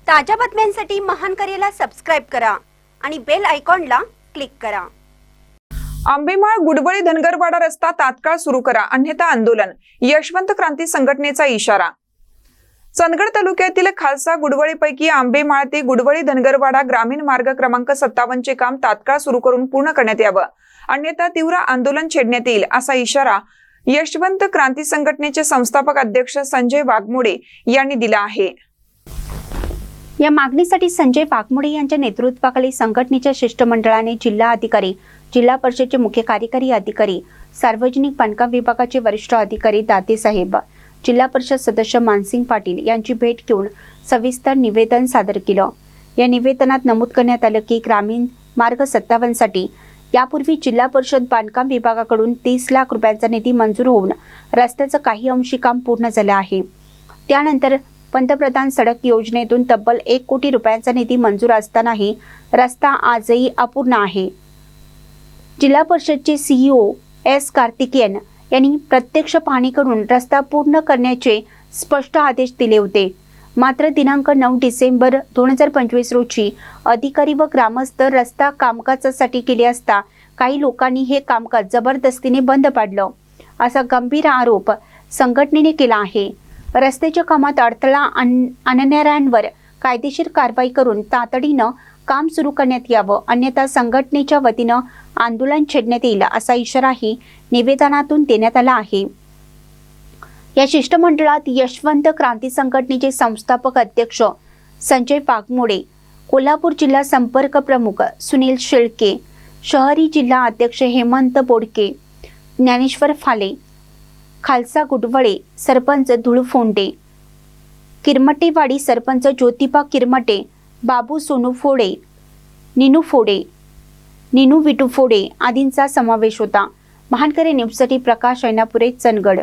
ताज्या बातम्यांसाठी महान करेला सबस्क्राइब करा आणि बेल आयकॉनला क्लिक करा। आंबेमाळ गुडवळी धनगरवाडा रस्ता तात्काळ सुरू करा अन्यथा आंदोलन, यशवंत क्रांती संघटनेचा इशारा। चंदगड तालुक्यातील खालसा गुडवळीपैकी आंबेमाळ ते गुडवळी धनगरवाडा ग्रामीण मार्ग क्रमांक 57 चे काम तात्काळ सुरू करून पूर्ण करण्यात यावं, अन्यथा तीव्र आंदोलन छेडण्यात येईल असा इशारा यशवंत क्रांती संघटनेचे संस्थापक अध्यक्ष संजय वाघमोडे यांनी दिला आहे। या मागणीसाठी संजय वाघमोडे यांच्या नेतृत्वाखाली संघटनेच्या शिष्टमंडळाने जिल्हा अधिकारी, जिल्हा परिषदेचे मुख्य कार्यकारी अधिकारी, सार्वजनिक बांधकाम विभागाचे वरिष्ठ अधिकारी दाते साहेब, जिल्हा परिषद सदस्य मानसिंग पाटील यांची भेट घेऊन सविस्तर निवेदन सादर केलं। या निवेदनात नमूद करण्यात आलं की ग्रामीण मार्ग 57 साठी यापूर्वी जिल्हा परिषद बांधकाम विभागाकडून 30 लाख रुपयांचा निधी मंजूर होऊन रस्त्याचं काही अंशी काम पूर्ण झालं आहे। त्यानंतर पंतप्रधान सडक योजनेतून तब्बल 1 कोटी रुपयांचा निधी मंजूर असतानाही रस्ता आजही अपूर्ण आहे। जिल्हा परिषदचे सीईओ एस कार्तिकेयन यांनी प्रत्यक्ष पाहणी करून रस्ता पूर्ण करण्याचे स्पष्ट आदेश दिले होते। मात्र दिनांक 9 डिसेंबर 2025 रोजी अधिकारी व ग्रामस्थ रस्ता कामकाजासाठी गेले असता काही लोकांनी हे कामकाज जबरदस्तीने बंद पाडलं असा गंभीर आरोप संघटनेने केला आहे। रस्त्याच्या कामात अडथळा आणणाऱ्यांवर कायदेशीर कारवाई करून तातडीनं काम सुरू करण्यात यावं, अन्यथा संघटनेच्या वतीनं आंदोलन छेडण्यात येईल असा इशाराही निवेदनातून देण्यात आला आहे। या शिष्टमंडळात यशवंत क्रांती संघटनेचे संस्थापक अध्यक्ष संजय वाघमोडे, कोल्हापूर जिल्हा संपर्क प्रमुख सुनील शेळके, शहरी जिल्हा अध्यक्ष हेमंत बोडके, ज्ञानेश्वर फाले, खालसा गुडवळे सरपंच धुळफोंडे, किरमटेवाडी सरपंच ज्योतिबा किरमटे, बाबू सोनूफोडे, नीनू विटूफोडे आदींचा समावेश होता। महानकरे न्यूजसाठी प्रकाश ऐनापुरे, चंदगड।